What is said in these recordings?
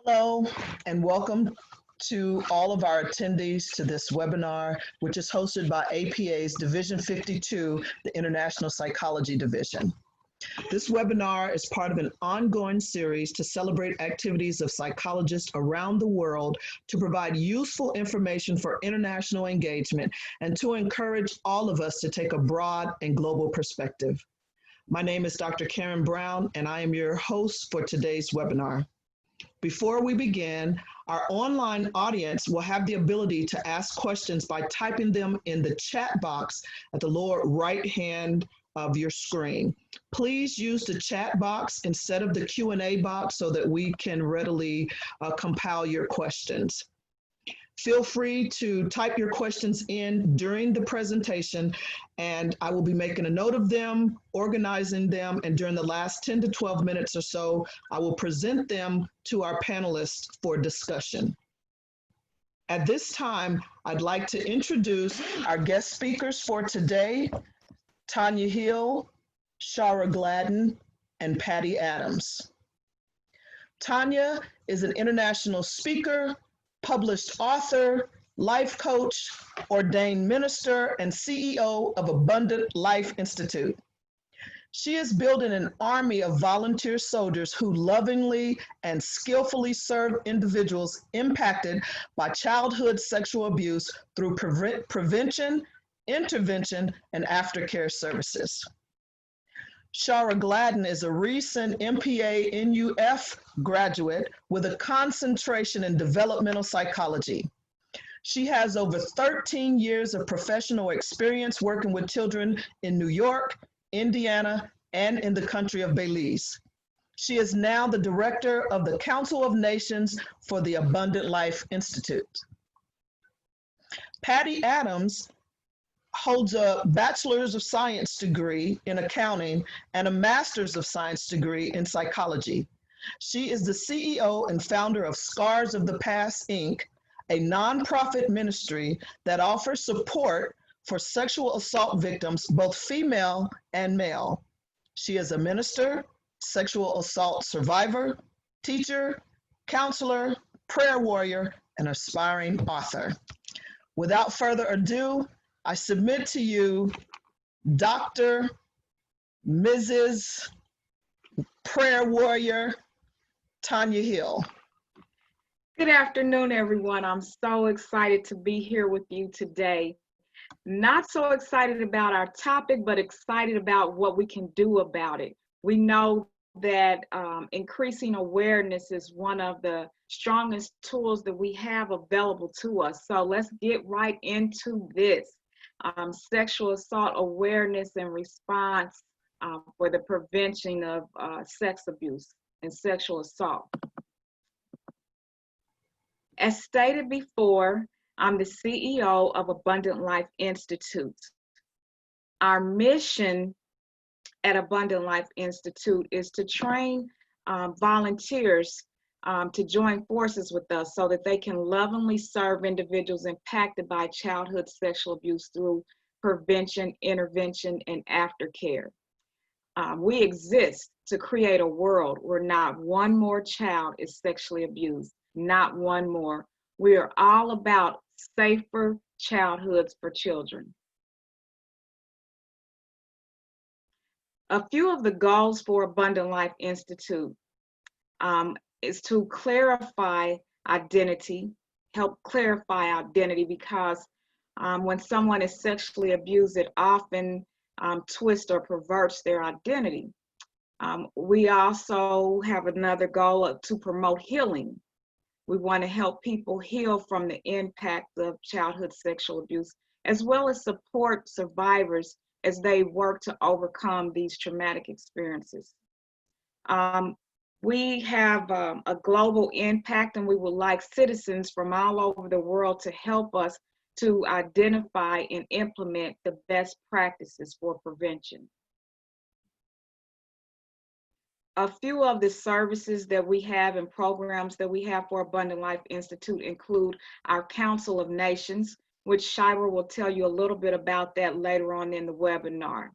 Hello, and welcome to all of our attendees to this webinar, which is hosted by APA's Division 52, the International Psychology Division. This webinar is part of an ongoing series to celebrate activities of psychologists around the world to provide useful information for international engagement and to encourage all of us to take a broad and global perspective. My name is Dr. Karen Brown, and I am your host for today's webinar. Before we begin, our online audience will have the ability to ask questions by typing them in the chat box at the lower right hand of your screen. Please use the chat box instead of the Q&A box so that we can readily compile your questions. Feel free to type your questions in during the presentation, and I will be making a note of them, organizing them, and during the last 10 to 12 minutes or so, I will present them to our panelists for discussion. At this time, I'd like to introduce our guest speakers for today, Tonya Hill, Chara Gladden, and Patti Adams. Tonya is an international speaker, published author, life coach, ordained minister, and CEO of Abundant Life Institute. She is building an army of volunteer soldiers who lovingly and skillfully serve individuals impacted by childhood sexual abuse through prevention, intervention, and aftercare services. Chara Gladden is a recent MPA NUF graduate with a concentration in developmental psychology. She has over 13 years of professional experience working with children in New York, Indiana, and in the country of Belize. She is now the director of the Council of Nations for the Abundant Life Institute. Patti Adams holds a Bachelor's of Science degree in accounting and a Master's of Science degree in psychology. She is the CEO and founder of Scars of the Past, Inc., a nonprofit ministry that offers support for sexual assault victims, both female and male. She is a minister, sexual assault survivor, teacher, counselor, prayer warrior, and aspiring author. Without further ado, I submit to you Dr. Mrs. Prayer Warrior Tonya Hill. Good afternoon, everyone. I'm so excited to be here with you today. Not so excited about our topic, but excited about what we can do about it. We know that increasing awareness is one of the strongest tools that we have available to us. So let's get right into this. Sexual assault awareness and response for the prevention of sex abuse and sexual assault. As stated before, I'm the CEO of Abundant Life Institute. Our mission at Abundant Life Institute is to train volunteers to join forces with us so that they can lovingly serve individuals impacted by childhood sexual abuse through prevention, intervention, and aftercare. We exist to create a world where not one more child is sexually abused, not one more. We are all about safer childhoods for children. A few of the goals for Abundant Life Institute is to clarify identity, help clarify identity, because when someone is sexually abused, it often twists or perverts their identity. We also have another goal to promote healing. We want to help people heal from the impact of childhood sexual abuse, as well as support survivors as they work to overcome these traumatic experiences. We have a global impact, and we would like citizens from all over the world to help us to identify and implement the best practices for prevention. A few of the services that we have and programs that we have for Abundant Life Institute include our Council of Nations, which Chara will tell you a little bit about that later on in the webinar.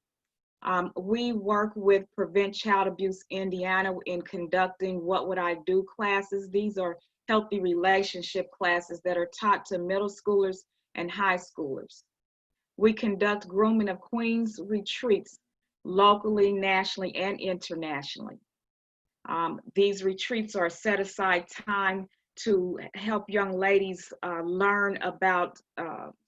We work with Prevent Child Abuse Indiana in conducting What Would I Do classes. These are healthy relationship classes that are taught to middle schoolers and high schoolers. We conduct Grooming of Queens retreats locally, nationally, and internationally. These retreats are set aside time to help young ladies learn about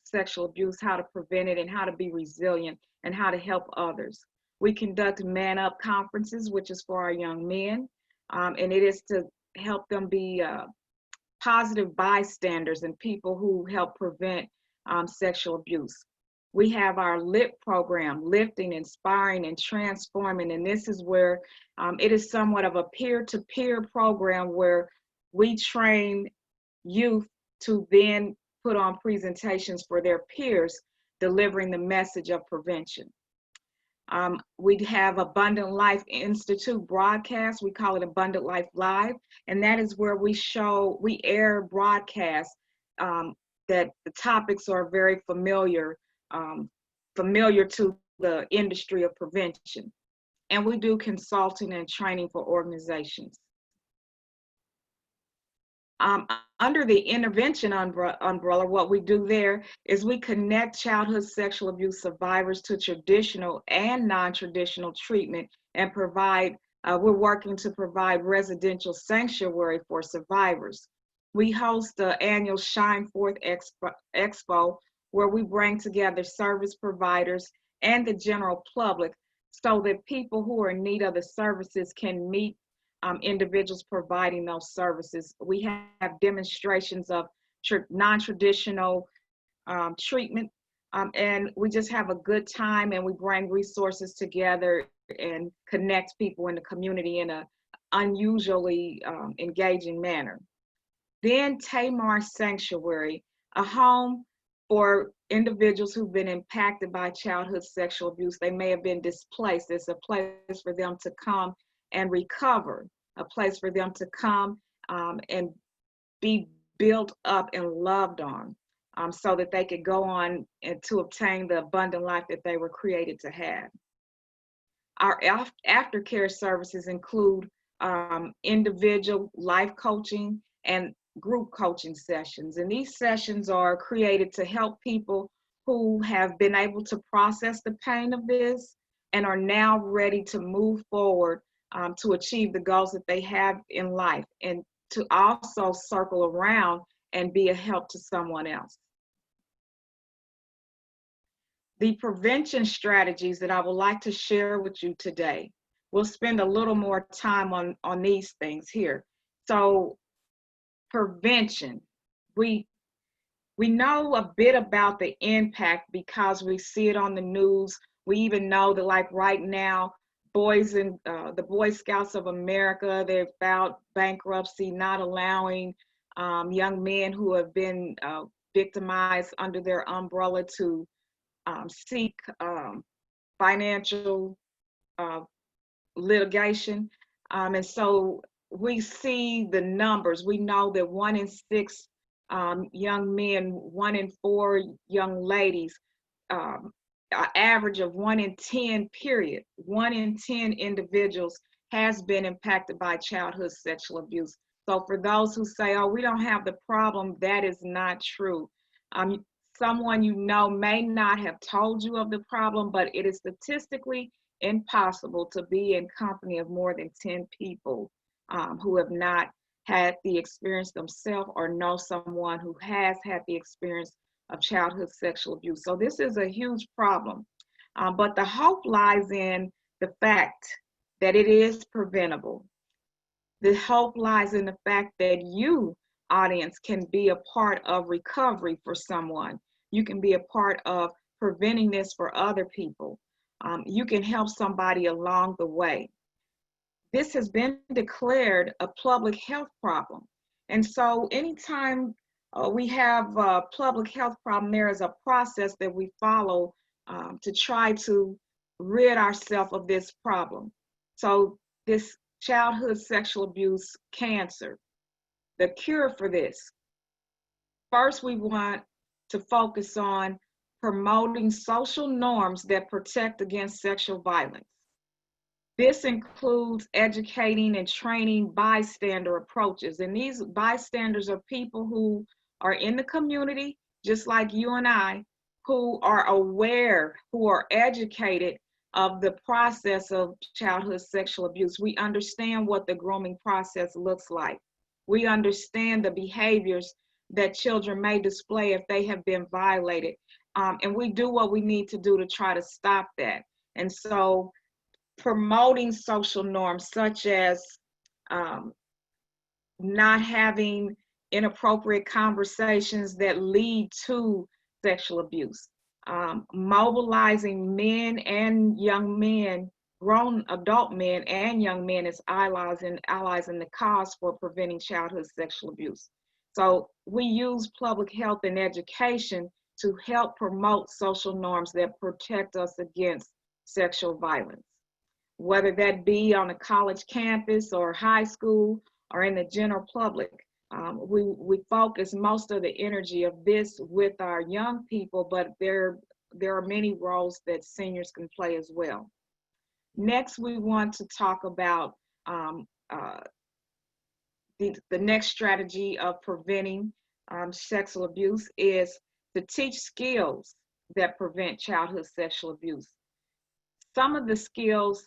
sexual abuse, how to prevent it, and how to be resilient, and how to help others. We conduct Man Up conferences, which is for our young men, and it is to help them be positive bystanders and people who help prevent sexual abuse. We have our LIT program, Lifting, Inspiring, and Transforming, and this is where it is somewhat of a peer-to-peer program where we train youth to then put on presentations for their peers, delivering the message of prevention. We have Abundant Life Institute broadcast. We call it Abundant Life Live, and that is where we air broadcasts that the topics are very familiar to the industry of prevention. And we do consulting and training for organizations. Under the intervention umbrella, what we do there is we connect childhood sexual abuse survivors to traditional and non-traditional treatment and we're working to provide residential sanctuary for survivors. We host the annual Shine Forth Expo, where we bring together service providers and the general public so that people who are in need of the services can meet individuals providing those services. We have demonstrations of non-traditional treatment, and we just have a good time, and we bring resources together and connect people in the community in an unusually engaging manner. Then Tamar Sanctuary, a home for individuals who've been impacted by childhood sexual abuse. They may have been displaced. It's a place for them to come and recover, a place for them to come and be built up and loved on so that they could go on and to obtain the abundant life that they were created to have. Our aftercare services include individual life coaching and group coaching sessions. And these sessions are created to help people who have been able to process the pain of this and are now ready to move forward to achieve the goals that they have in life, and to also circle around and be a help to someone else. The prevention strategies that I would like to share with you today, we'll spend a little more time on these things here. So prevention, we know a bit about the impact because we see it on the news. We even know that, like right now, the Boy Scouts of America, they've filed bankruptcy, not allowing young men who have been victimized under their umbrella to seek financial litigation. And so we see the numbers. We know that 1 in 6 young men, 1 in 4 young ladies, an average of 1 in 10, period. 1 in 10 individuals has been impacted by childhood sexual abuse. So for those who say, oh, we don't have the problem, that is not true. Someone you know may not have told you of the problem, but it is statistically impossible to be in company of more than 10 people who have not had the experience themselves or know someone who has had the experience of childhood sexual abuse. So this is a huge problem. But the hope lies in the fact that it is preventable. The hope lies in the fact that you, audience, can be a part of recovery for someone. You can be a part of preventing this for other people. You can help somebody along the way. This has been declared a public health problem. And so anytime we have a public health problem, there is a process that we follow to try to rid ourselves of this problem. So this childhood sexual abuse cancer, the cure for this, first we want to focus on promoting social norms that protect against sexual violence. This includes educating and training bystander approaches. And these bystanders are people who are in the community, just like you and I, who are aware, who are educated of the process of childhood sexual abuse. We understand what the grooming process looks like. We understand the behaviors that children may display if they have been violated. And we do what we need to do to try to stop that. And so promoting social norms such as not having inappropriate conversations that lead to sexual abuse, mobilizing men and young men, grown adult men and young men as allies in the cause for preventing childhood sexual abuse. So we use public health and education to help promote social norms that protect us against sexual violence, whether that be on a college campus or high school or in the general public. We focus most of the energy of this with our young people, but there are many roles that seniors can play as well. Next, we want to talk about the next strategy of preventing sexual abuse is to teach skills that prevent childhood sexual abuse. Some of the skills,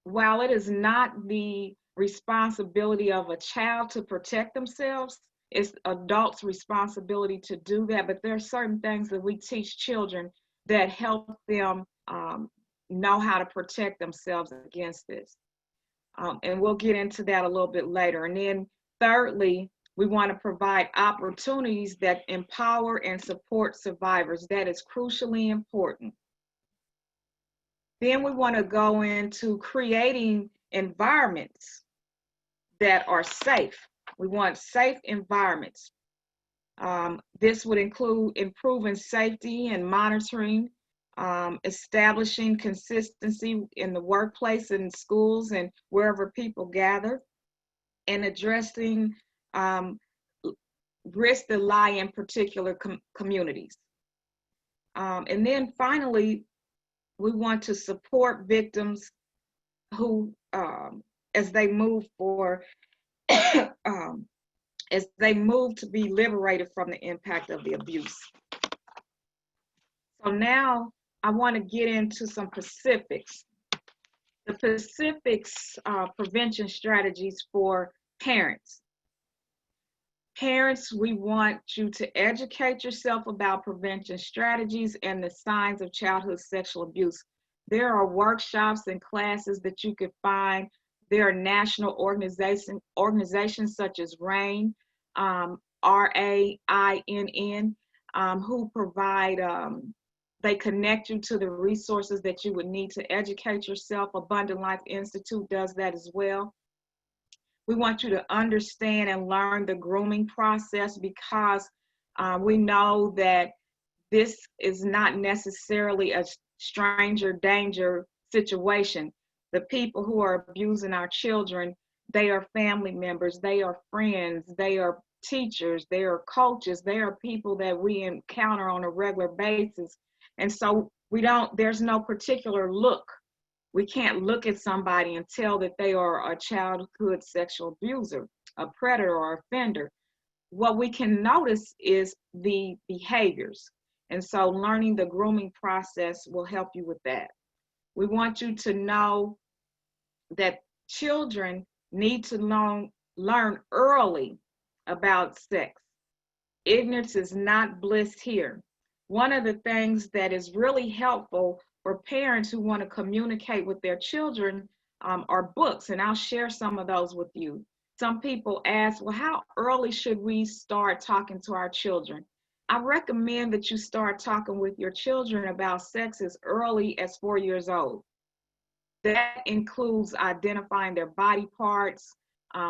while it is not the responsibility of a child to protect themselves, it's adults' responsibility to do that. But there are certain things that we teach children that help them know how to protect themselves against this. And we'll get into that a little bit later. And then thirdly, we want to provide opportunities that empower and support survivors. That is crucially important. Then we want to go into creating environments that are safe. We want safe environments. This would include improving safety and monitoring, establishing consistency in the workplace and schools and wherever people gather, and addressing risks that lie in particular communities. And then finally, we want to support victims who, as they move to be liberated from the impact of the abuse. So now I want to get into some specifics. The specifics prevention strategies for parents. Parents, we want you to educate yourself about prevention strategies and the signs of childhood sexual abuse. There are workshops and classes that you could find. There are national organizations such as RAINN, RAINN, who provide, they connect you to the resources that you would need to educate yourself. Abundant Life Institute does that as well. We want you to understand and learn the grooming process because we know that this is not necessarily a stranger danger situation. The people who are abusing our children, they are family members, they are friends, they are teachers, they are coaches, they are people that we encounter on a regular basis. And so there's no particular look. We can't look at somebody and tell that they are a childhood sexual abuser, a predator or offender. What we can notice is the behaviors. And so learning the grooming process will help you with that. We want you to know that children need to learn early about sex. Ignorance is not bliss here. One of the things that is really helpful for parents who want to communicate with their children are books, and I'll share some of those with you. Some people ask, well, how early should we start talking to our children? I recommend that you start talking with your children about sex as early as 4 years old. That includes identifying their body parts,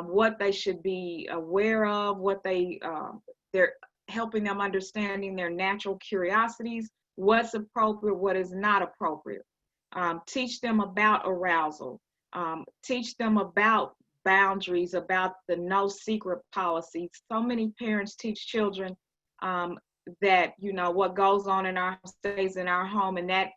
what they should be aware of, what they're helping them understanding their natural curiosities, what's appropriate, what is not appropriate. Teach them about arousal. Teach them about boundaries, about the no secret policy. So many parents teach children that, what goes on in our house stays in our home, and that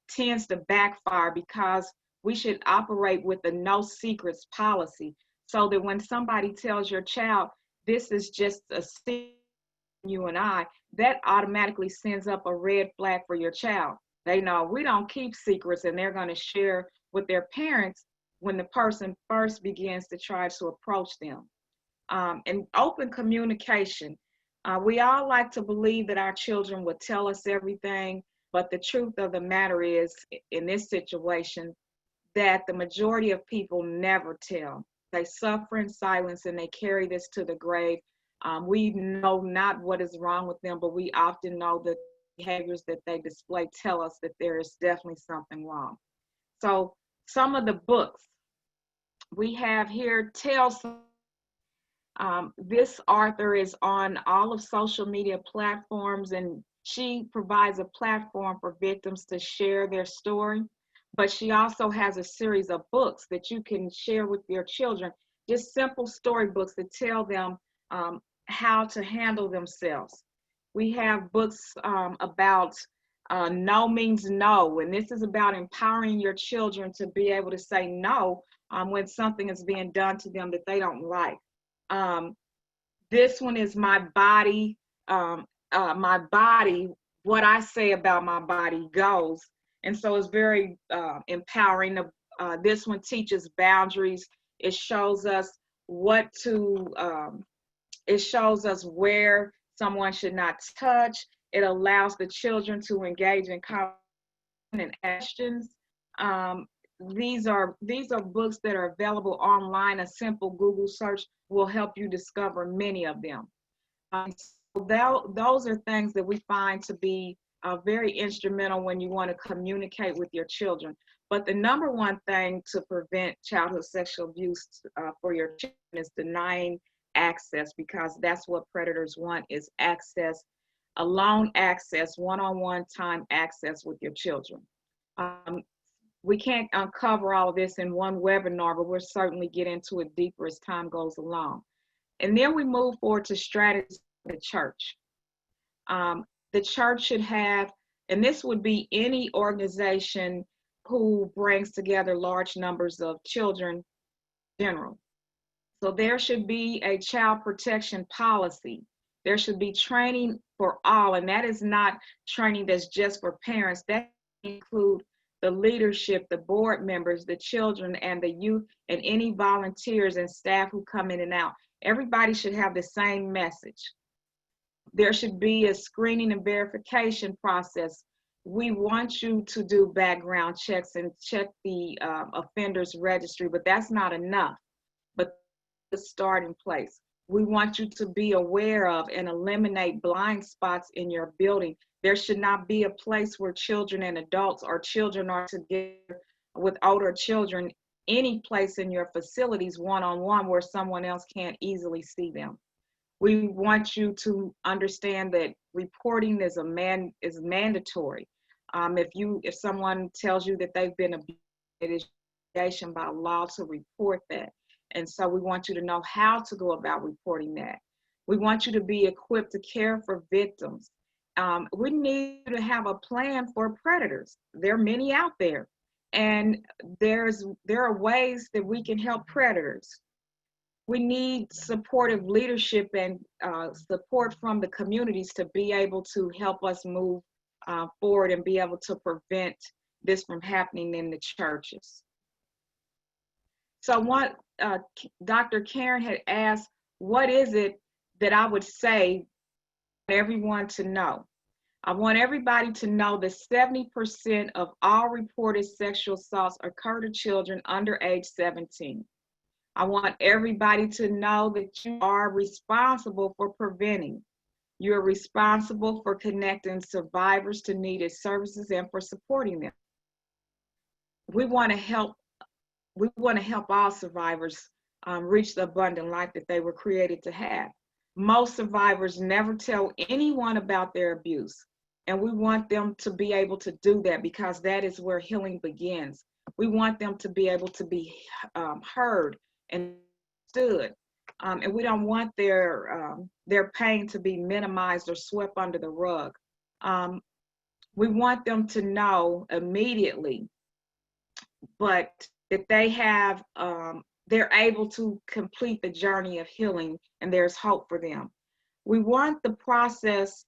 tends to backfire, because we should operate with a no secrets policy, so that when somebody tells your child, this is just a secret, you and I, that automatically sends up a red flag for your child. They know we don't keep secrets, and they're going to share with their parents when the person first begins to try to approach them. And open communication. We all like to believe that our children would tell us everything, but the truth of the matter is, in this situation, that the majority of people never tell. They suffer in silence, and they carry this to the grave. We know not what is wrong with them, but we often know that behaviors that they display tell us that there is definitely something wrong. So some of the books we have here tells. This author is on all of social media platforms, and she provides a platform for victims to share their story. But she also has a series of books that you can share with your children, just simple storybooks that tell them how to handle themselves. We have books about no means no, and this is about empowering your children to be able to say no when something is being done to them that they don't like. This one is my body, what I say about my body goes. And so it's very empowering. This one teaches boundaries. It shows us it shows us where someone should not touch. It allows the children to engage in conversation and actions. These are books that are available online. A simple Google search will help you discover many of them. So those are things that we find to be very instrumental when you want to communicate with your children. But the number one thing to prevent childhood sexual abuse for your children is denying access, because that's what predators want, is access, alone access, one-on-one time access with your children. We can't uncover all of this in one webinar, but we'll certainly get into it deeper as time goes along. And then we move forward to strategies for the church. The church should have, and this would be any organization who brings together large numbers of children in general. So there should be a child protection policy. There should be training for all, and that is not training that's just for parents. That include the leadership, the board members, the children, and the youth, and any volunteers and staff who come in and out. Everybody should have the same message. There should be a screening and verification process. We want you to do background checks and check the offenders registry, but that's not enough. But the starting place. We want you to be aware of and eliminate blind spots in your building. There should not be a place where children and adults or children are together with older children, any place in your facilities one-on-one where someone else can't easily see them. We want you to understand that reporting is mandatory. If someone tells you that they've been abused, it is obligation by law to report that. And so we want you to know how to go about reporting that. We want you to be equipped to care for victims. We need to have a plan for predators. There are many out there, and there are ways that we can help predators. We need supportive leadership and support from the communities to be able to help us move forward and be able to prevent this from happening in the churches. So what Dr. Karen had asked, what is it that I would say for everyone to know? I want everybody to know that 70% of all reported sexual assaults occur to children under age 17. I want everybody to know that you are responsible for preventing. You're responsible for connecting survivors to needed services and for supporting them. We want to help all survivors reach the abundant life that they were created to have. Most survivors never tell anyone about their abuse, and we want them to be able to do that, because that is where healing begins. We want them to be able to be heard and understood. And we don't want their pain to be minimized or swept under the rug. We want them to know immediately, but that they have, they're able to complete the journey of healing, and there's hope for them. We want the process,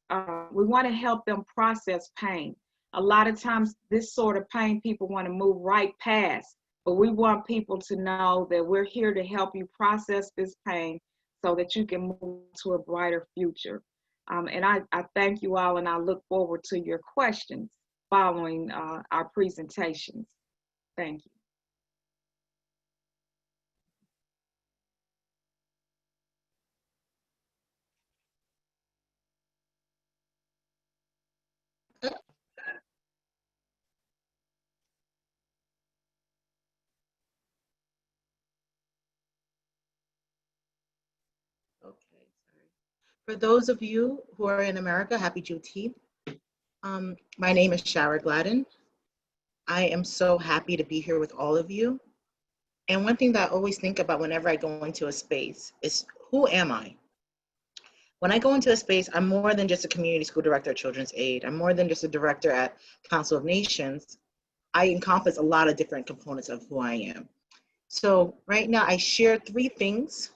we want to help them process pain. A lot of times this sort of pain people want to move right past, but we want people to know that we're here to help you process this pain so that you can move to a brighter future. And I thank you all, and I look forward to your questions following our presentations. Thank you. Okay, sorry. For those of you who are in America, happy Juneteenth. My name is Chara Gladden. I am so happy to be here with all of you. And one thing that I always think about whenever I go into a space is, who am I? When I go into a space, I'm more than just a community school director at Children's Aid. I'm more than just a director at Council of Nations. I encompass a lot of different components of who I am. So right now I share 3 things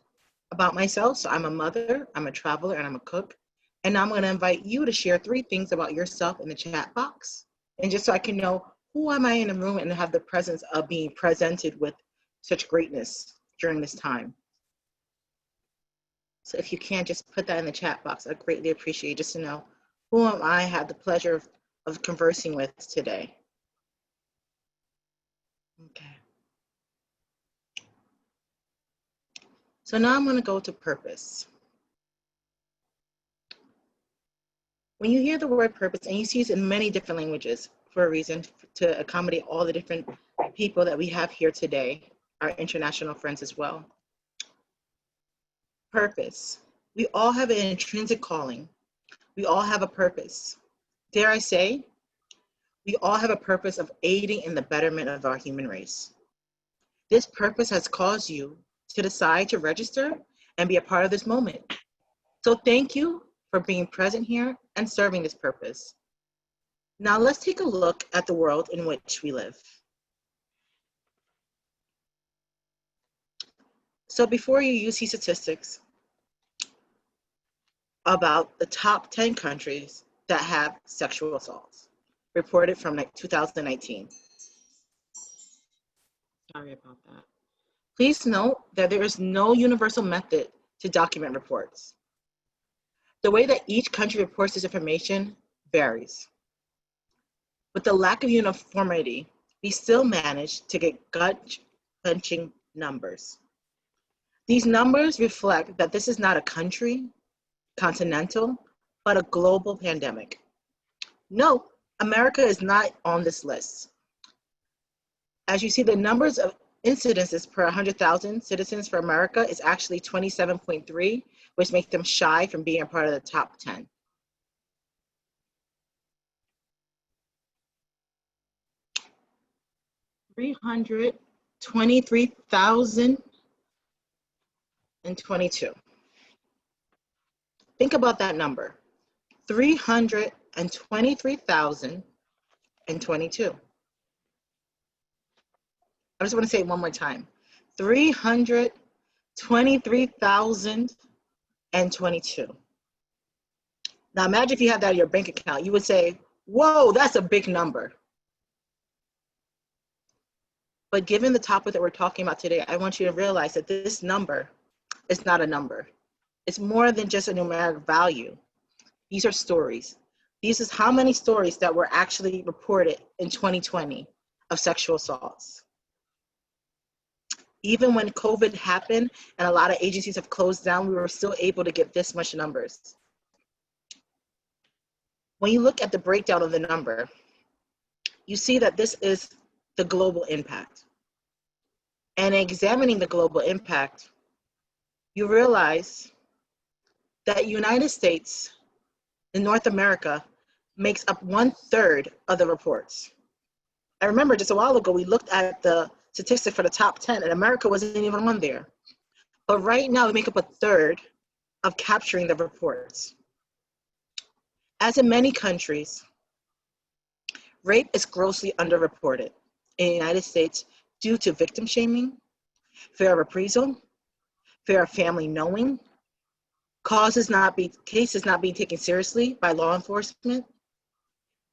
about myself. So I'm a mother, I'm a traveler, and I'm a cook. And I'm going to invite you to share 3 things about yourself in the chat box. And just so I can know, who am I in the room, and have the presence of being presented with such greatness during this time. So if you can, just put that in the chat box. I'd greatly appreciate just to know, who am I have the pleasure of conversing with today. Okay. So now I'm going to go to purpose. When you hear the word purpose, and you see it in many different languages for a reason, to accommodate all the different people that we have here today, our international friends as well. Purpose. We all have an intrinsic calling. We all have a purpose. Dare I say, we all have a purpose of aiding in the betterment of our human race. This purpose has caused you to decide to register and be a part of this moment. So thank you for being present here and serving this purpose. Now let's take a look at the world in which we live. So before you see statistics about the top 10 countries that have sexual assaults, reported from 2019. Sorry about that. Please note that there is no universal method to document reports. The way that each country reports this information varies. With the lack of uniformity, we still manage to get gut-punching numbers. These numbers reflect that this is not a country, continental, but a global pandemic. No, America is not on this list. As you see, the numbers of incidences per 100,000 citizens for America is actually 27.3, which makes them shy from being a part of the top 10. $323,022. Think about that number, 323,022. I just want to say it one more time, 323,022. Now imagine if you had that in your bank account, you would say, whoa, that's a big number. But given the topic that we're talking about today, I want you to realize that this number is not a number. It's more than just a numeric value. These are stories. These is how many stories that were actually reported in 2020 of sexual assaults. Even when COVID happened and a lot of agencies have closed down, we were still able to get this much numbers. When you look at the breakdown of the number, you see that this is the global impact. And examining the global impact, you realize that United States in North America makes up 1/3 of the reports. I remember just a while ago, we looked at the statistic for the top 10 and America wasn't even on there. But right now, we make up a third of capturing the reports. As in many countries, rape is grossly underreported in the United States due to victim shaming, fear of reprisal, fear of family knowing, cases not being taken seriously by law enforcement,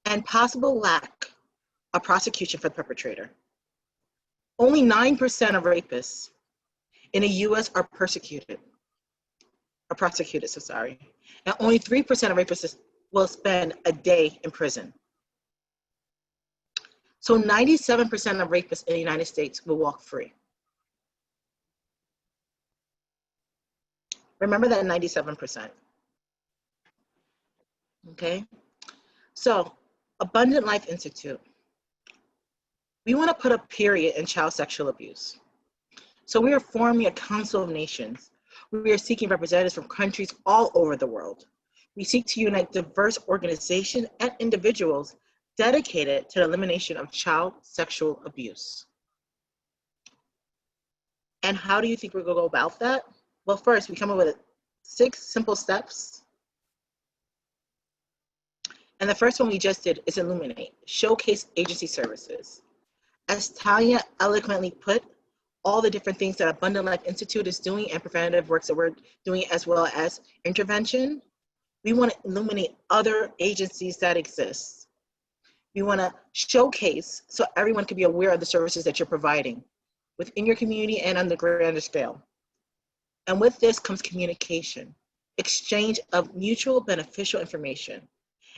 and possible lack of prosecution for the perpetrator. Only 9% of rapists in the US are prosecuted, and only 3% of rapists will spend a day in prison. So 97% of rapists in the United States will walk free. Remember that 97%. Okay? So, Abundant Life Institute. We want to put a period in child sexual abuse. So we are forming a Council of Nations. We are seeking representatives from countries all over the world. We seek to unite diverse organizations and individuals dedicated to the elimination of child sexual abuse. And how do you think we're going to go about that? Well, first, we come up with 6 simple steps. And the first one we just did is illuminate, showcase agency services. As Tonya eloquently put, all the different things that Abundant Life Institute is doing and preventative works that we're doing, as well as intervention, we want to illuminate other agencies that exist. We want to showcase so everyone can be aware of the services that you're providing within your community and on the grander scale. And with this comes communication, exchange of mutual beneficial information.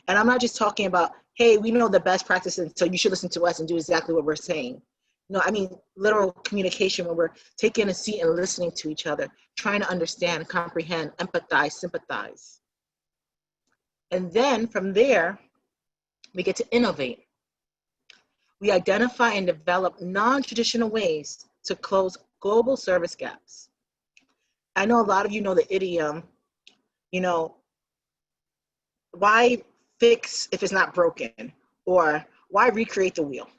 And I'm not just talking about, hey, we know the best practices, so you should listen to us and do exactly what we're saying. No, I mean literal communication when we're taking a seat and listening to each other, trying to understand, comprehend, empathize, sympathize. And then from there, we get to innovate. We identify and develop non-traditional ways to close global service gaps. I know a lot of you know the idiom, why fix if it's not broken, or why recreate the wheel?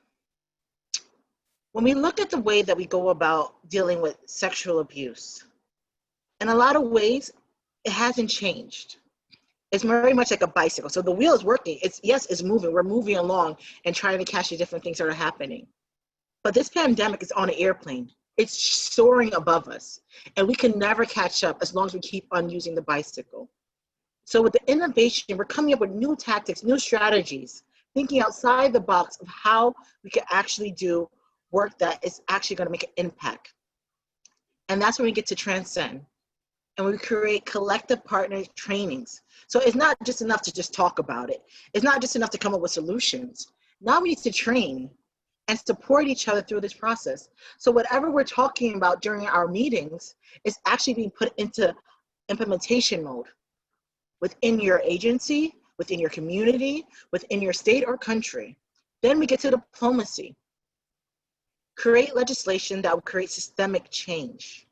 When we look at the way that we go about dealing with sexual abuse, in a lot of ways, it hasn't changed. It's very much like a bicycle. So the wheel is working. It's moving. We're moving along and trying to catch the different things that are happening. But this pandemic is on an airplane. It's soaring above us. And we can never catch up as long as we keep on using the bicycle. So with the innovation, we're coming up with new tactics, new strategies, thinking outside the box of how we can actually do work that is actually going to make an impact. And that's when we get to transcend. And we create collective partner trainings. So it's not just enough to just talk about it. It's not just enough to come up with solutions. Now we need to train and support each other through this process. So whatever we're talking about during our meetings is actually being put into implementation mode within your agency, within your community, within your state or country. Then we get to diplomacy. Create legislation that will create systemic change.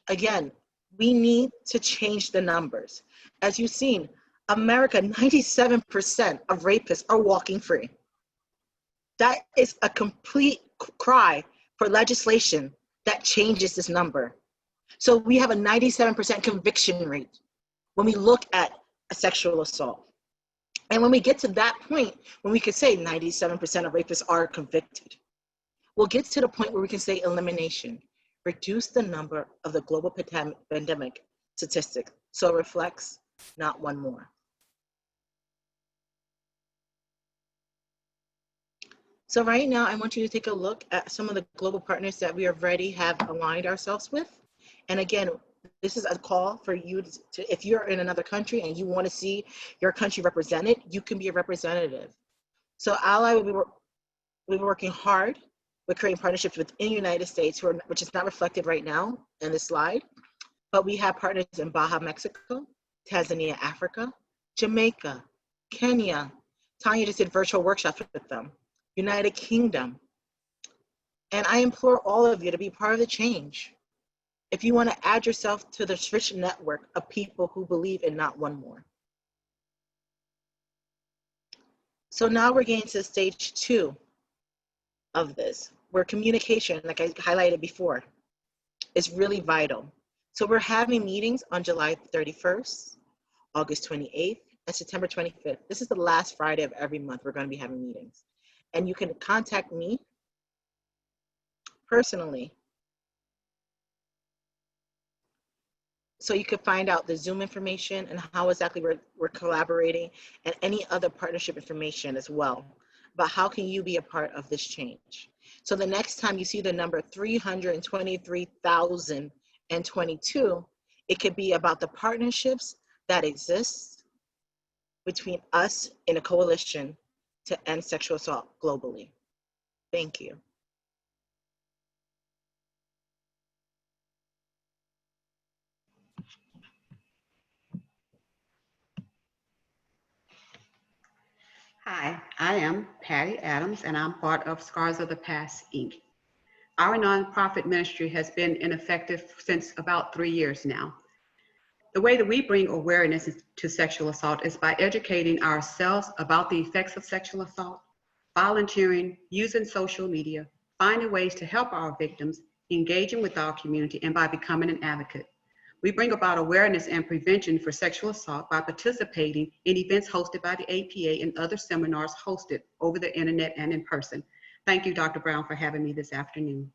Again, we need to change the numbers. As you've seen, America, 97% of rapists are walking free. That is a complete cry for legislation that changes this number. So we have a 97% conviction rate when we look at a sexual assault. And when we get to that point, when we can say 97% of rapists are convicted, we'll get to the point where we can say elimination. Reduce the number of the global pandemic statistic so it reflects not one more. So right now, I want you to take a look at some of the global partners that we already have aligned ourselves with. And again, this is a call for you to, if you're in another country and you want to see your country represented, you can be a representative. So Ally will be working hard. We're creating partnerships within the United States, which is not reflected right now in this slide, but we have partners in Baja, Mexico, Tanzania, Africa, Jamaica, Kenya. Tonya just did virtual workshops with them, United Kingdom. And I implore all of you to be part of the change. If you want to add yourself to this rich network of people who believe in not one more. So now we're getting to stage 2 of this, where communication, like I highlighted before. is really vital. So we're having meetings on July 31st, August 28th, and September 25th. This is the last Friday of every month we're going to be having meetings. And you can contact me personally. So you can find out the Zoom information and how exactly we're collaborating, and any other partnership information as well. But how can you be a part of this change? So the next time you see the number 323,022, it could be about the partnerships that exist between us in a coalition to end sexual assault globally. Thank you. Hi, I am Patti Adams, and I'm part of Scars of the Past, Inc. Our nonprofit ministry has been ineffective since about 3 years now. The way that we bring awareness to sexual assault is by educating ourselves about the effects of sexual assault, volunteering, using social media, finding ways to help our victims, engaging with our community, and by becoming an advocate. We bring about awareness and prevention for sexual assault by participating in events hosted by the APA and other seminars hosted over the internet and in person. Thank you, Dr. Brown, for having me this afternoon.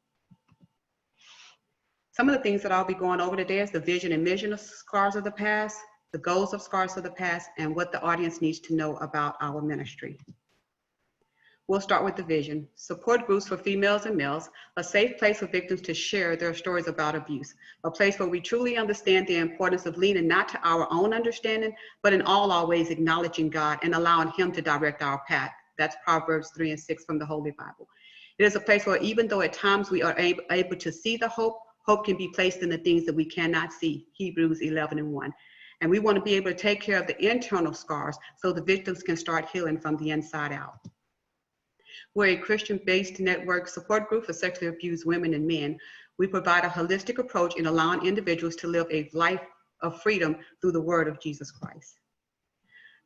Some of the things that I'll be going over today is the vision and mission of Scars of the Past, the goals of Scars of the Past, and what the audience needs to know about our ministry. We'll start with the vision. Support groups for females and males, a safe place for victims to share their stories about abuse, a place where we truly understand the importance of leaning not to our own understanding, but in all our ways acknowledging God and allowing Him to direct our path. That's Proverbs 3 and 6 from the Holy Bible. It is a place where even though at times we are able to see the hope, hope can be placed in the things that we cannot see, Hebrews 11 and 1. And we want to be able to take care of the internal scars so the victims can start healing from the inside out. We're a Christian-based network support group for sexually abused women and men. We provide a holistic approach in allowing individuals to live a life of freedom through the word of Jesus Christ.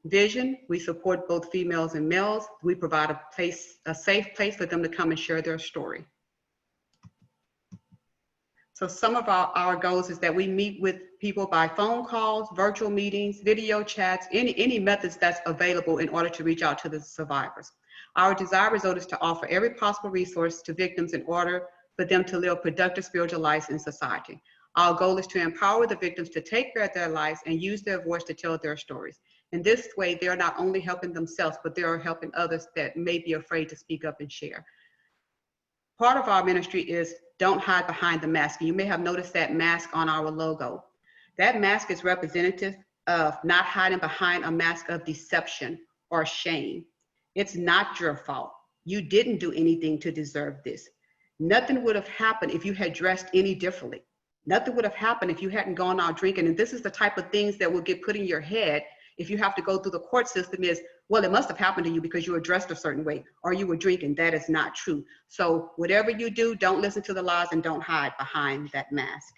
Vision, we support both females and males. We provide a safe place for them to come and share their story. So some of our goals is that we meet with people by phone calls, virtual meetings, video chats, any methods that's available in order to reach out to the survivors. Our desire result is to offer every possible resource to victims in order for them to live productive spiritual lives in society. Our goal is to empower the victims to take care of their lives and use their voice to tell their stories. In this way, they are not only helping themselves, but they are helping others that may be afraid to speak up and share. Part of our ministry is don't hide behind the mask. You may have noticed that mask on our logo. That mask is representative of not hiding behind a mask of deception or shame. It's not your fault. You didn't do anything to deserve this. Nothing would have happened if you had dressed any differently. Nothing would have happened if you hadn't gone out drinking. And this is the type of things that will get put in your head if you have to go through the court system is, well, it must have happened to you because you were dressed a certain way or you were drinking. That is not true. So whatever you do, don't listen to the lies and don't hide behind that mask.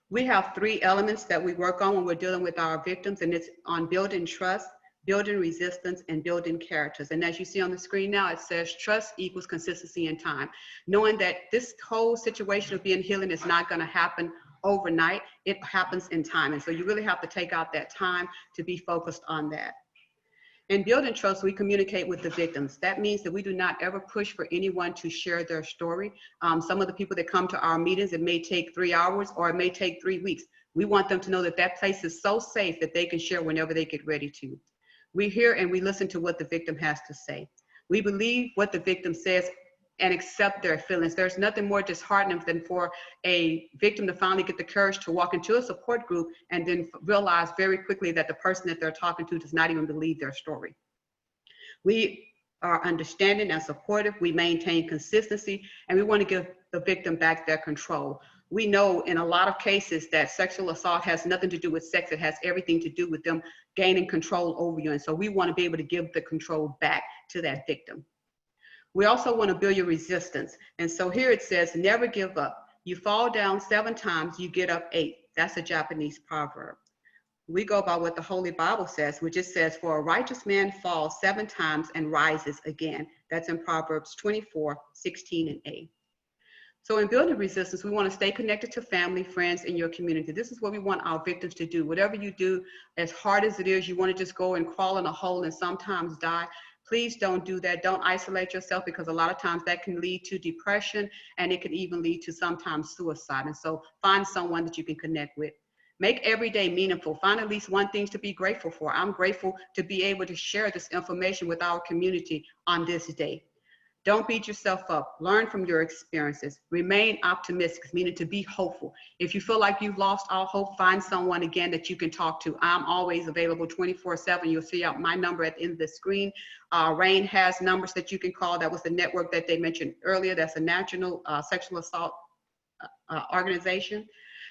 We have 3 elements that we work on when we're dealing with our victims, and it's on building trust, building resistance, and building characters. And as you see on the screen now, it says trust equals consistency in time. Knowing that this whole situation of being healing is not going to happen overnight, it happens in time. And so you really have to take out that time to be focused on that. In building trust, we communicate with the victims. That means that we do not ever push for anyone to share their story. Some of the people that come to our meetings, it may take 3 hours or it may take 3 weeks. We want them to know that that place is so safe that they can share whenever they get ready to. We hear and we listen to what the victim has to say. We believe what the victim says and accept their feelings. There's nothing more disheartening than for a victim to finally get the courage to walk into a support group and then realize very quickly that the person that they're talking to does not even believe their story. We are understanding and supportive. We maintain consistency, and we want to give the victim back their control. We know in a lot of cases that sexual assault has nothing to do with sex. It has everything to do with them gaining control over you. And so we want to be able to give the control back to that victim. We also want to build your resistance. And so here it says, never give up. You fall down 7 times, you get up 8. That's a Japanese proverb. We go by what the Holy Bible says, which it says, for a righteous man falls 7 times and rises again. That's in Proverbs 24, 16 and 8. So in building resistance, we want to stay connected to family, friends, and your community. This is what we want our victims to do. Whatever you do, as hard as it is, you want to just go and crawl in a hole and sometimes die. Please don't do that. Don't isolate yourself, because a lot of times that can lead to depression, and it can even lead to sometimes suicide. And so find someone that you can connect with. Make every day meaningful. Find at least one thing to be grateful for. I'm grateful to be able to share this information with our community on this day. Don't beat yourself up. Learn from your experiences. Remain optimistic, meaning to be hopeful. If you feel like you've lost all hope, find someone again that you can talk to. I'm always available 24/7. You'll see out my number at the end of the screen. RAIN has numbers that you can call. That was the network that they mentioned earlier. That's a national sexual assault organization.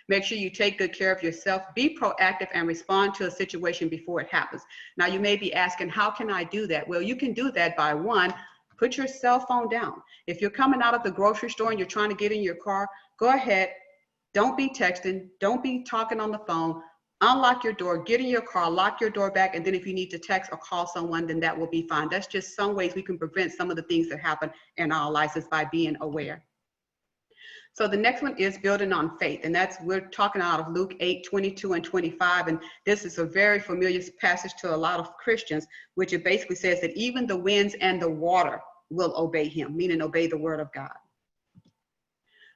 Make sure you take good care of yourself. Be proactive and respond to a situation before it happens. Now, you may be asking, how can I do that? Well, you can do that by, one, put your cell phone down. If you're coming out of the grocery store and you're trying to get in your car, go ahead. Don't be texting. Don't be talking on the phone. Unlock your door, get in your car, lock your door back, and then if you need to text or call someone, then that will be fine. That's just some ways we can prevent some of the things that happen in our lives, is by being aware. So the next one is building on faith, and we're talking out of Luke 8:22 and 25, and this is a very familiar passage to a lot of Christians, which it basically says that even the winds and the water will obey him, meaning obey the word of God.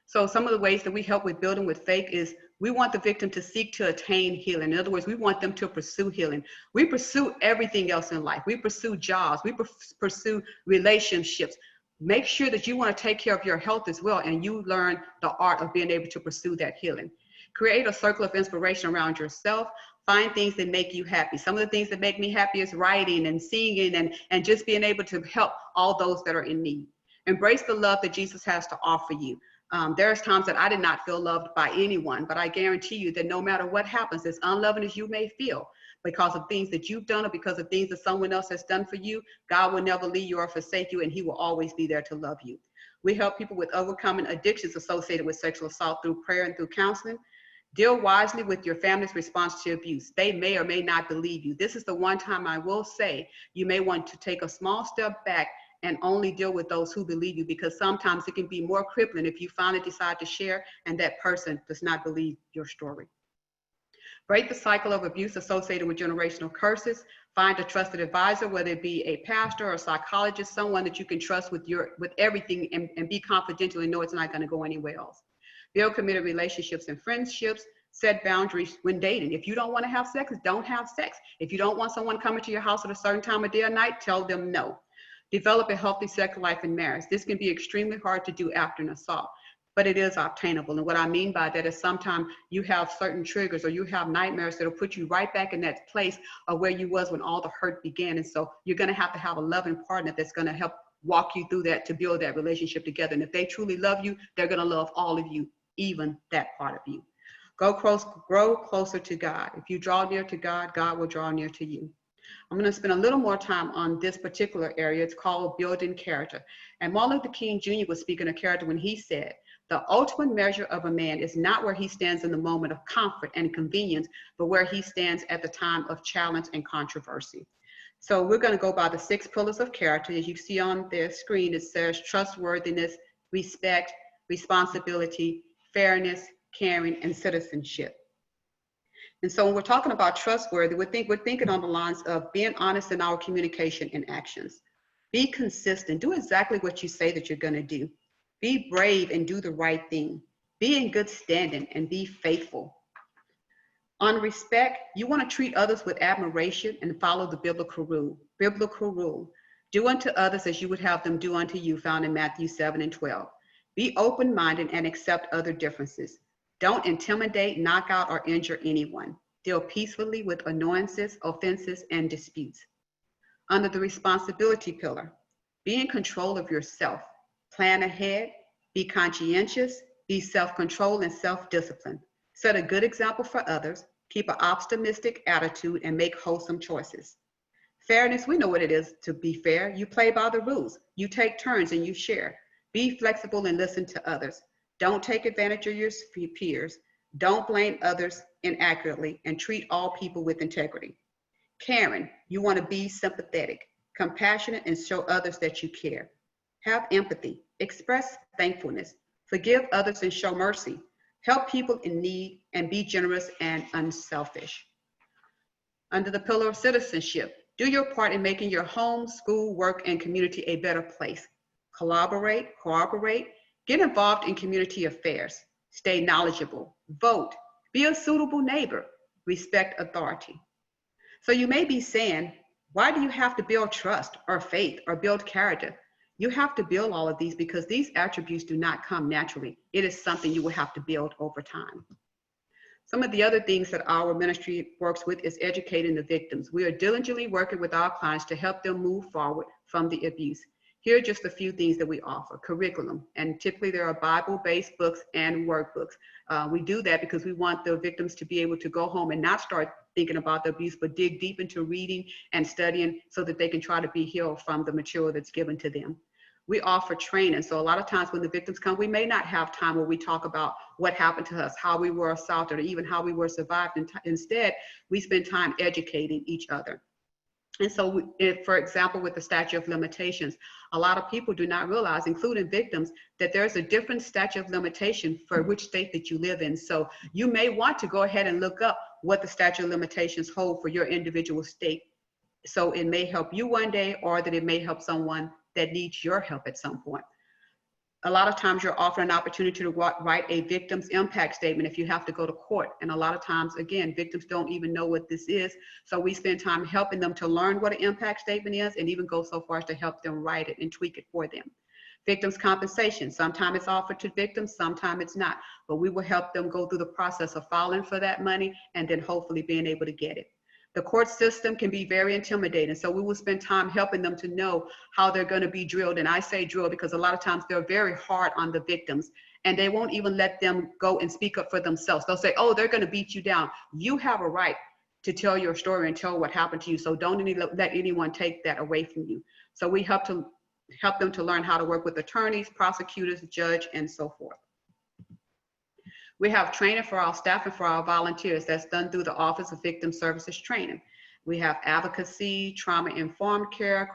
So some of the ways that we help with building with faith is we want the victim to seek to attain healing. In other words, we want them to pursue healing. We pursue everything else in life. We pursue jobs. We pursue relationships. Make sure that you want to take care of your health as well, and you learn the art of being able to pursue that healing. Create a circle of inspiration around yourself. Find things that make you happy. Some of the things that make me happy is writing and singing and just being able to help all those that are in need. Embrace the love that Jesus has to offer you. There's times that I did not feel loved by anyone, but I guarantee you that no matter what happens, as unloving as you may feel, because of things that you've done or because of things that someone else has done for you, God will never leave you or forsake you, and he will always be there to love you. We help people with overcoming addictions associated with sexual assault through prayer and through counseling. Deal wisely with your family's response to abuse. They may or may not believe you. This is the one time I will say you may want to take a small step back and only deal with those who believe you, because sometimes it can be more crippling if you finally decide to share and that person does not believe your story. Break the cycle of abuse associated with generational curses. Find a trusted advisor, whether it be a pastor or a psychologist, someone that you can trust with everything, and be confidential and know it's not going to go anywhere else. Build committed relationships and friendships. Set boundaries when dating. If you don't want to have sex, don't have sex. If you don't want someone coming to your house at a certain time of day or night, tell them no. Develop a healthy sex life in marriage. This can be extremely hard to do after an assault, but it is obtainable. And what I mean by that is sometimes you have certain triggers or you have nightmares that'll put you right back in that place of where you was when all the hurt began. And so you're going to have a loving partner that's going to help walk you through that, to build that relationship together. And if they truly love you, they're going to love all of you, even that part of you. Grow closer to God. If you draw near to God, God will draw near to you. I'm going to spend a little more time on this particular area. It's called building character. And Martin Luther King Jr. was speaking of character when he said, the ultimate measure of a man is not where he stands in the moment of comfort and convenience, but where he stands at the time of challenge and controversy. So we're going to go by the 6 pillars of character. As you see on the screen, it says trustworthiness, respect, responsibility, fairness, caring, and citizenship. And so when we're talking about trustworthy, we're thinking on the lines of being honest in our communication and actions. Be consistent. Do exactly what you say that you're going to do. Be brave and do the right thing. Be in good standing and be faithful. On respect, you want to treat others with admiration and follow the biblical rule. Do unto others as you would have them do unto you, found in Matthew 7:12. Be open-minded and accept other differences. Don't intimidate, knock out, or injure anyone. Deal peacefully with annoyances, offenses, and disputes. Under the responsibility pillar, be in control of yourself. Plan ahead, be conscientious, be self-controlled and self-disciplined. Set a good example for others, keep an optimistic attitude, and make wholesome choices. Fairness, we know what it is to be fair. You play by the rules. You take turns and you share. Be flexible and listen to others. Don't take advantage of your peers. Don't blame others inaccurately, and treat all people with integrity. Caring, you want to be sympathetic, compassionate, and show others that you care. Have empathy. Express thankfulness. Forgive others and show mercy. Help people in need and be generous and unselfish. Under the pillar of citizenship, do your part in making your home, school, work, and community a better place. Collaborate, cooperate, get involved in community affairs, stay knowledgeable, vote, be a suitable neighbor, respect authority. So you may be saying, why do you have to build trust or faith or build character? You have to build all of these because these attributes do not come naturally. It is something you will have to build over time. Some of the other things that our ministry works with is educating the victims. We are diligently working with our clients to help them move forward from the abuse. Here are just a few things that we offer. Curriculum, and typically there are Bible-based books and workbooks. We do that because we want the victims to be able to go home and not start thinking about the abuse, but dig deep into reading and studying so that they can try to be healed from the material that's given to them. We offer training. So a lot of times when the victims come, we may not have time where we talk about what happened to us, how we were assaulted, or even how we were survived. Instead, we spend time educating each other. And so, for example, with the statute of limitations, a lot of people do not realize, including victims, that there's a different statute of limitation for which state that you live in. So you may want to go ahead and look up what the statute of limitations hold for your individual state. So it may help you one day, or that it may help someone that needs your help at some point. A lot of times you're offered an opportunity to write a victim's impact statement if you have to go to court. And a lot of times, again, victims don't even know what this is. So we spend time helping them to learn what an impact statement is, and even go so far as to help them write it and tweak it for them. Victims' compensation, sometimes it's offered to victims, sometimes it's not. But we will help them go through the process of filing for that money and then hopefully being able to get it. The court system can be very intimidating, so we will spend time helping them to know how they're going to be drilled. And I say drill because a lot of times they're very hard on the victims, and they won't even let them go and speak up for themselves. They'll say, oh, they're going to beat you down. You have a right to tell your story and tell what happened to you, so don't let anyone take that away from you. So we help them to learn how to work with attorneys, prosecutors, judge, and so forth. We have training for our staff and for our volunteers that's done through the Office of Victim Services Training. We have advocacy, trauma-informed care,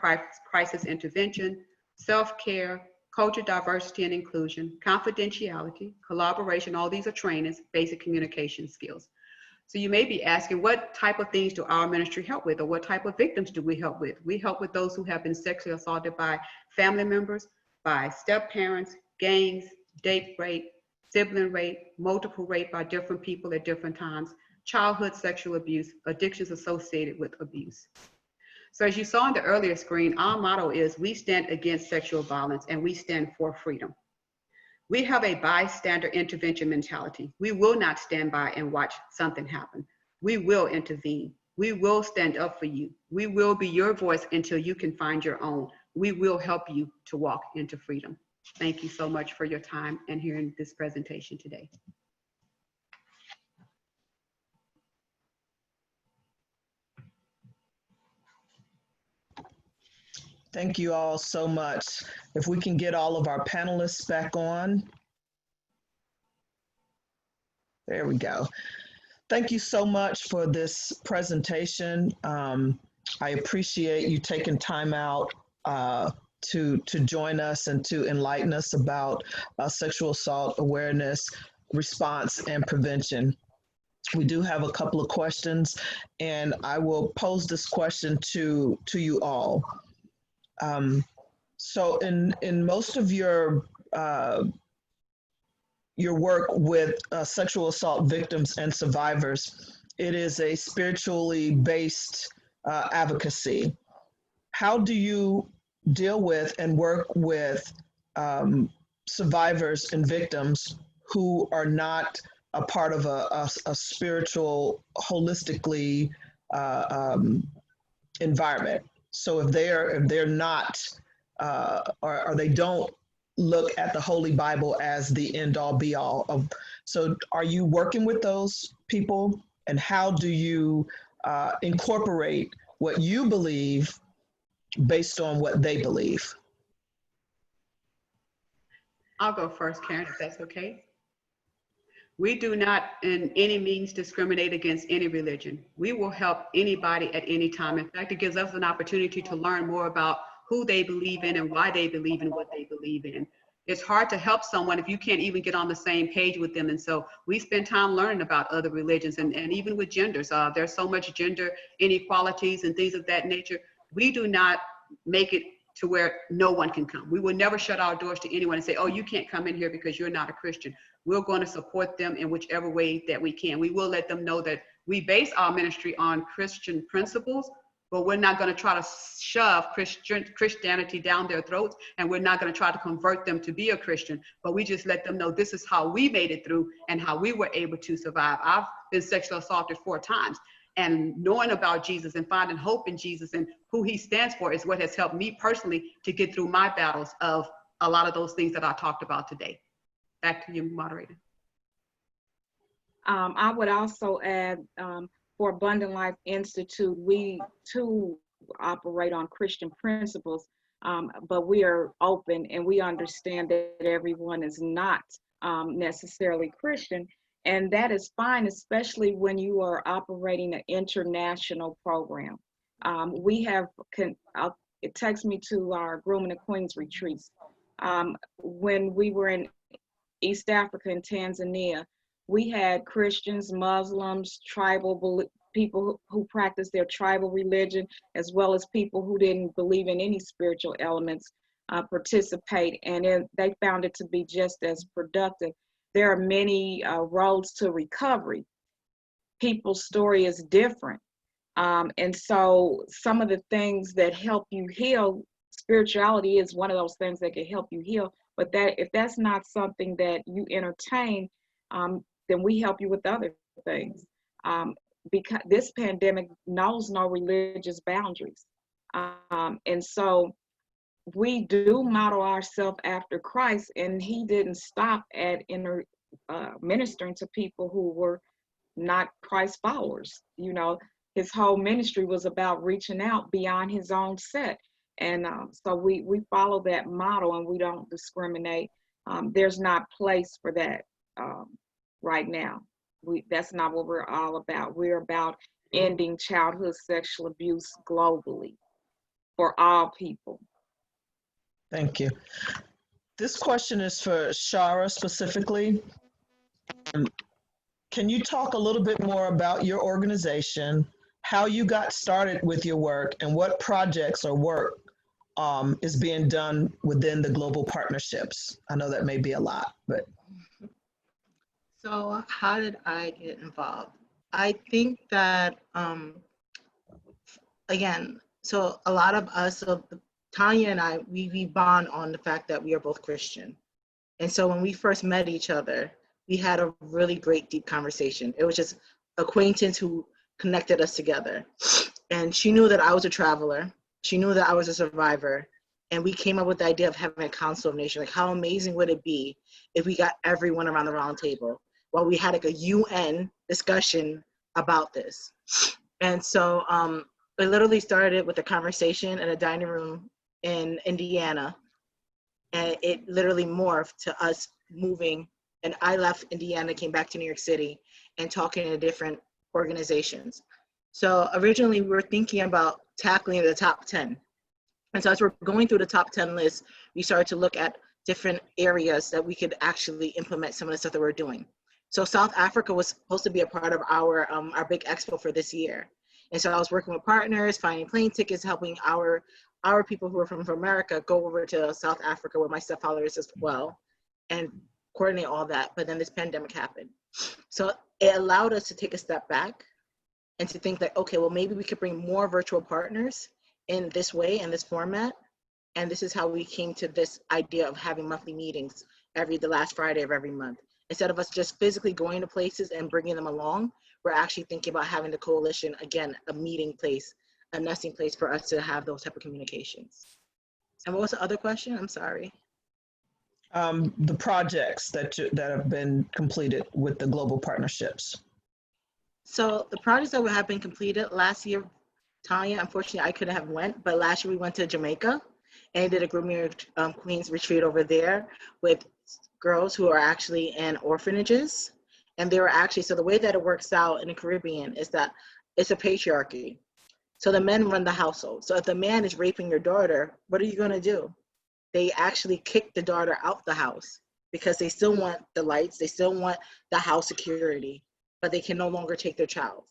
crisis intervention, self-care, culture, diversity, and inclusion, confidentiality, collaboration. All these are trainings, basic communication skills. So you may be asking, what type of things do our ministry help with, or what type of victims do we help with? We help with those who have been sexually assaulted by family members, by step-parents, gangs, date rape, sibling rape, multiple rape by different people at different times, childhood sexual abuse, addictions associated with abuse. So as you saw on the earlier screen, our motto is we stand against sexual violence and we stand for freedom. We have a bystander intervention mentality. We will not stand by and watch something happen. We will intervene. We will stand up for you. We will be your voice until you can find your own. We will help you to walk into freedom. Thank you so much for your time and hearing this presentation today. Thank you all so much. If we can get all of our panelists back on. There we go. Thank you so much for this presentation. I appreciate you taking time out to join us and to enlighten us about sexual assault awareness, response, and prevention. We do have a couple of questions, and I will pose this question to you all. So in most of your work with sexual assault victims and survivors, it is a spiritually based advocacy. How do you deal with and work with survivors and victims who are not a part of a spiritual, holistically environment? So if they're not, or they don't look at the Holy Bible as the end all be all of, so are you working with those people, and how do you incorporate what you believe based on what they believe? I'll go first, Karen, if that's okay. We do not in any means discriminate against any religion. We will help anybody at any time. In fact, it gives us an opportunity to learn more about who they believe in and why they believe in what they believe in. it's hard to help someone if you can't even get on the same page with them. And so we spend time learning about other religions and even with genders. There's so much gender inequalities and things of that nature. We do not make it to where no one can come. We will never shut our doors to anyone and say, oh, you can't come in here because you're not a Christian. We're going to support them in whichever way that we can. We will let them know that we base our ministry on Christian principles, but we're not going to try to shove Christianity down their throats, and we're not going to try to convert them to be a Christian, but we just let them know this is how we made it through and how we were able to survive. I've been sexually assaulted 4 times, and knowing about Jesus and finding hope in Jesus and who he stands for is what has helped me personally to get through my battles of a lot of those things that I talked about today. Back to you, moderator. I would also add, for Abundant Life Institute, we too operate on Christian principles, but we are open and we understand that everyone is not necessarily Christian, and that is fine, especially when you are operating an international program. It takes me to our Grooming the Queens retreats. When we were in East Africa and Tanzania, we had Christians, Muslims, tribal people who practice their tribal religion, as well as people who didn't believe in any spiritual elements participate, and they found it to be just as productive. There are many roads to recovery. People's story is different. And so some of the things that help you heal, spirituality is one of those things that can help you heal. But if that's not something that you entertain, then we help you with other things. Because this pandemic knows no religious boundaries. And so we do model ourselves after Christ, and he didn't stop at ministering to people who were not Christ followers. You know, his whole ministry was about reaching out beyond his own set. And so we follow that model, and we don't discriminate. There's not place for that right now. That's not what we're all about. We're about ending childhood sexual abuse globally for all people. Thank you. This question is for Chara specifically. Can you talk a little bit more about your organization, how you got started with your work, and what projects or work is being done within the global partnerships? I know that may be a lot, but. So how did I get involved? I think that, again, so a lot of us, so Tonya and I, we bond on the fact that we are both Christian. And so when we first met each other, we had a really great, deep conversation. It was just acquaintance who connected us together. And she knew that I was a traveler. She knew that I was a survivor. And we came up with the idea of having a Council of Nations. Like, how amazing would it be if we got everyone around the round table? Well, we had like a UN discussion about this. And so it literally started with a conversation in a dining room in Indiana. And it literally morphed to us moving. And I left Indiana, came back to New York City, and talking to different organizations. So originally we were thinking about tackling the top 10. And so as we're going through the top 10 list, we started to look at different areas that we could actually implement some of the stuff that we're doing. So South Africa was supposed to be a part of our big expo for this year. And so I was working with partners, finding plane tickets, helping our people who are from America go over to South Africa where my stepfather is as well, and coordinate all that. But then this pandemic happened. So it allowed us to take a step back and to think that, okay, well, maybe we could bring more virtual partners in this way, in this format. And this is how we came to this idea of having monthly meetings the last Friday of every month. Instead of us just physically going to places and bringing them along, we're actually thinking about having the coalition, again, a meeting place, a nesting place for us to have those type of communications. And what was the other question? I'm sorry. The projects that have been completed with the global partnerships. So the projects that have been completed last year, Tonya, unfortunately I couldn't have went, but last year we went to Jamaica and did a Grooming Queens retreat over there with girls who are actually in orphanages. And they were actually, so the way that it works out in the Caribbean is that it's a patriarchy. So the men run the household. So if the man is raping your daughter, what are you going to do? they actually kicked the daughter out the house because they still want the lights, they still want the house security, but they can no longer take their child.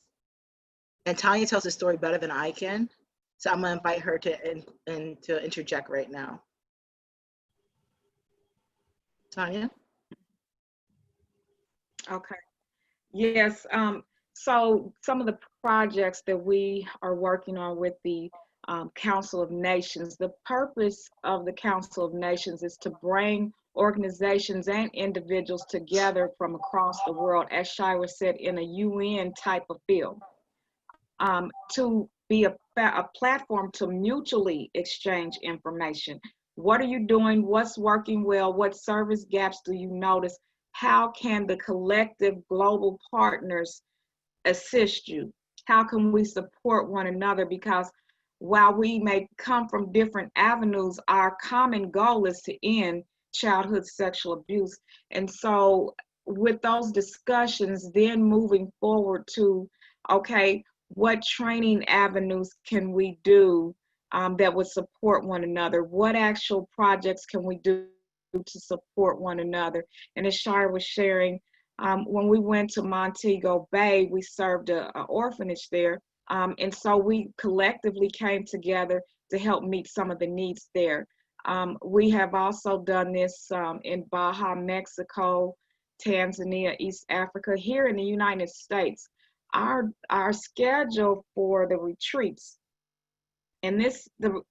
And Tonya tells the story better than I can, so I'm gonna invite her to interject right now. Tonya? Okay. Yes. So some of the projects that we are working on with the Council of Nations, the purpose of the Council of Nations is to bring organizations and individuals together from across the world, as Shira said, in a UN type of field, to be a platform to mutually exchange information. What are you doing? What's working well? What service gaps do you notice? How can the collective global partners assist you? How can we support one another? Because while we may come from different avenues, our common goal is to end childhood sexual abuse. And so with those discussions, then moving forward to, okay, what training avenues can we do that would support one another? What actual projects can we do to support one another? And as Shira was sharing, when we went to Montego Bay, we served an orphanage there. And so we collectively came together to help meet some of the needs there. We have also done this in Baja, Mexico, Tanzania, East Africa. Here in the United States, our schedule for the retreats, and the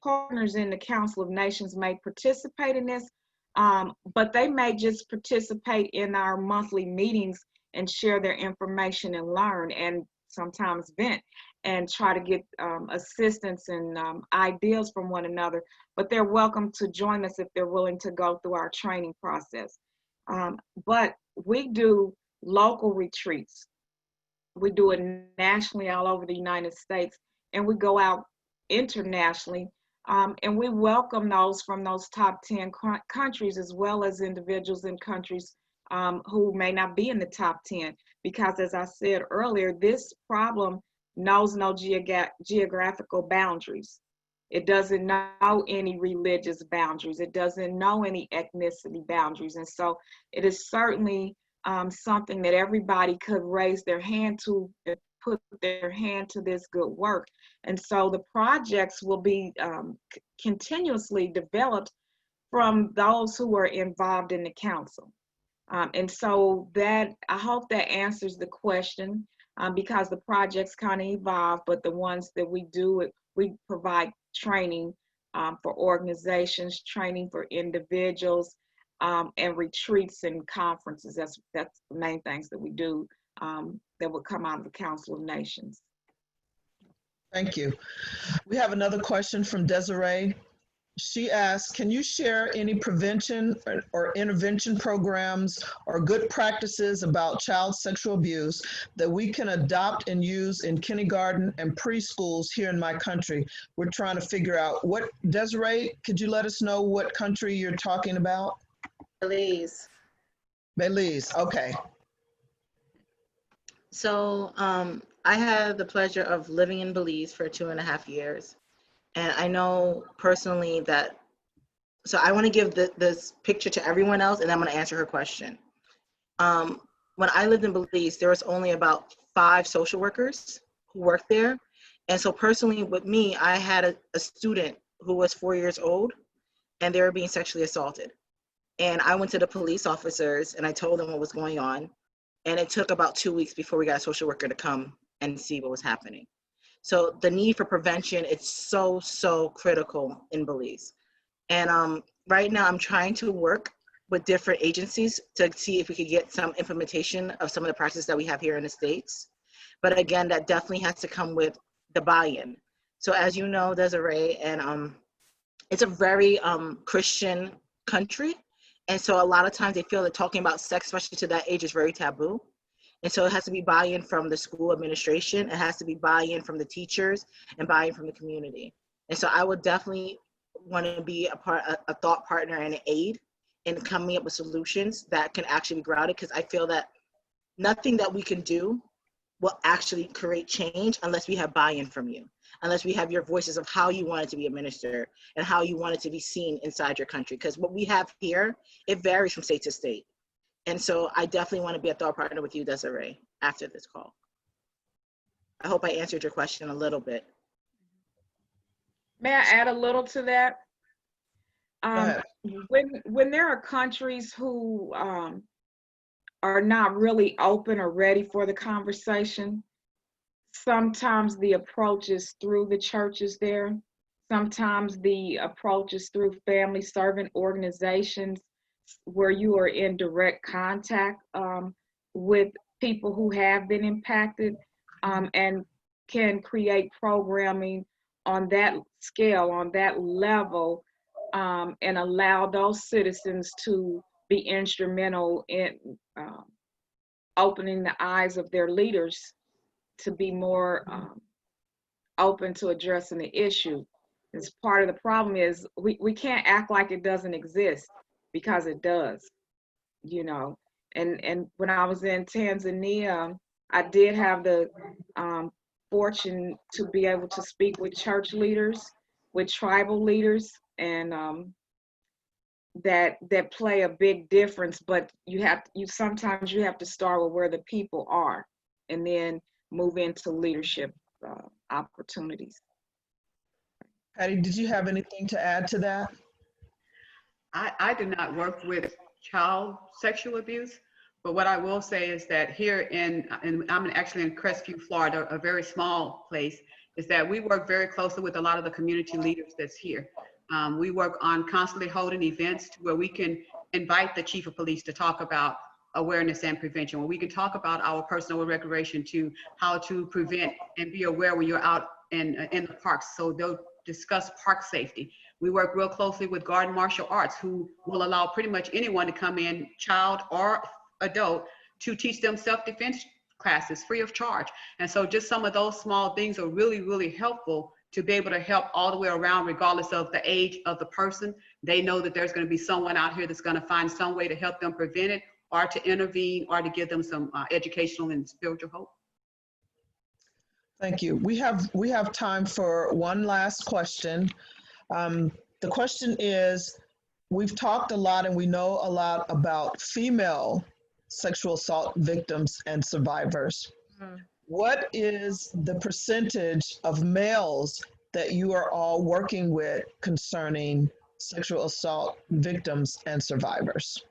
partners in the Council of Nations may participate in this, but they may just participate in our monthly meetings and share their information and learn, and sometimes vent and try to get assistance and ideas from one another. But they're welcome to join us if they're willing to go through our training process. But we do local retreats. We do it nationally all over the United States, and we go out internationally. And we welcome those from those top 10 countries, as well as individuals in countries who may not be in the top 10. Because as I said earlier, this problem knows no geographical boundaries. It doesn't know any religious boundaries. It doesn't know any ethnicity boundaries. And so it is certainly something that everybody could raise their hand to, put their hand to this good work. And so the projects will be continuously developed from those who are involved in the council. And so that, I hope that answers the question, because the projects kind of evolve, but the ones that we do, we provide training for organizations, training for individuals, and retreats and conferences. That's the main things that we do that will come out of the Council of Nations. Thank you. We have another question from Desiree. She asks, can you share any prevention or intervention programs or good practices about child sexual abuse that we can adopt and use in kindergarten and preschools here in my country? We're trying to figure out what, Desiree, could you let us know what country you're talking about? Belize. Belize, okay. So I had the pleasure of living in Belize for 2.5 years. And I know personally that, so I want to give this picture to everyone else, and I'm going to answer her question. When I lived in Belize, there was only about 5 social workers who worked there. And so personally with me, I had a student who was 4 years old, and they were being sexually assaulted. And I went to the police officers and I told them what was going on. And it took about 2 weeks before we got a social worker to come and see what was happening. So the need for prevention, it's so critical in Belize. And right now I'm trying to work with different agencies to see if we could get some implementation of some of the practices that we have here in the States. But again, that definitely has to come with the buy-in. So as you know, Desiree, and it's a very Christian country. And so a lot of times they feel that talking about sex, especially to that age, is very taboo. And so it has to be buy-in from the school administration. It has to be buy-in from the teachers and buy-in from the community. And so I would definitely want to be a thought partner and an aid in coming up with solutions that can actually be grounded, because I feel that nothing that we can do will actually create change unless we have buy-in from you, unless we have your voices of how you want it to be administered and how you want it to be seen inside your country. Because what we have here, it varies from state to state. And so I definitely want to be a thought partner with you, Desiree, after this call. I hope I answered your question a little bit. May I add a little to that? Go ahead. When there are countries who are not really open or ready for the conversation, sometimes the approach is through the churches there. Sometimes the approach is through family servant organizations where you are in direct contact with people who have been impacted, and can create programming on that scale, on that level, and allow those citizens to be instrumental in opening the eyes of their leaders to be more open to addressing the issue. It's part of the problem is we can't act like it doesn't exist, because it does, you know. And when I was in Tanzania, I did have the fortune to be able to speak with church leaders, with tribal leaders, and that play a big difference. But sometimes you have to start with where the people are, and then move into leadership opportunities. Patti, did you have anything to add to that? I do not work with child sexual abuse, but what I will say is that here I'm actually in Crestview, Florida, a very small place, is that we work very closely with a lot of the community leaders that's here. We work on constantly holding events where we can invite the chief of police to talk about awareness and prevention, where we can talk about our personal recreation, to how to prevent and be aware when you're out in the parks. So they'll discuss park safety. We work real closely with Garden Martial Arts, who will allow pretty much anyone to come in, child or adult, to teach them self-defense classes free of charge. And so just some of those small things are really, really helpful to be able to help all the way around, regardless of the age of the person. They know that there's going to be someone out here that's going to find some way to help them prevent it, or to intervene, or to give them some educational and spiritual hope. Thank you. We have time for one last question. The question is, we've talked a lot and we know a lot about female sexual assault victims and survivors. What is the percentage of males that you are all working with concerning sexual assault victims and survivors?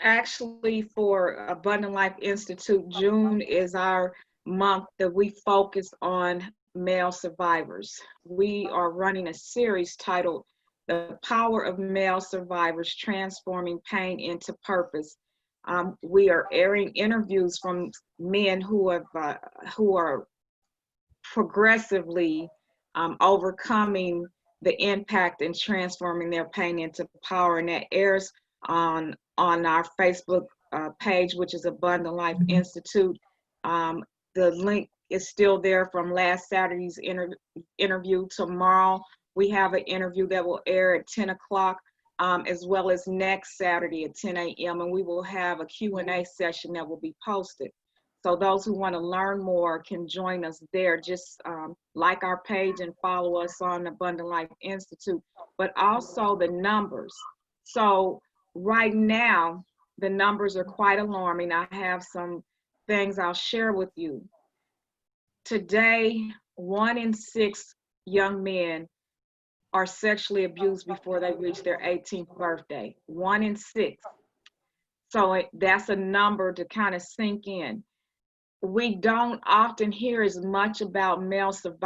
Actually, for Abundant Life Institute, June is our month that we focus on male survivors. We are running a series titled The Power of Male Survivors, Transforming Pain into Purpose. We are airing interviews from men who are progressively overcoming the impact and transforming their pain into power, and that airs on our Facebook page, which is Abundant Life Institute. The link is still there from last Saturday's interview. Tomorrow we have an interview that will air at 10 o'clock, as well as next Saturday at 10 a.m. And we will have a Q&A session that will be posted. So those who want to learn more can join us there. Just like our page and follow us on Abundant Life Institute, but also the numbers. So right now, the numbers are quite alarming. I have some things I'll share with you. Today, 1 in 6 young men are sexually abused before they reach their 18th birthday. 1 in 6. So that's a number to kind of sink in. We don't often hear as much about male survivors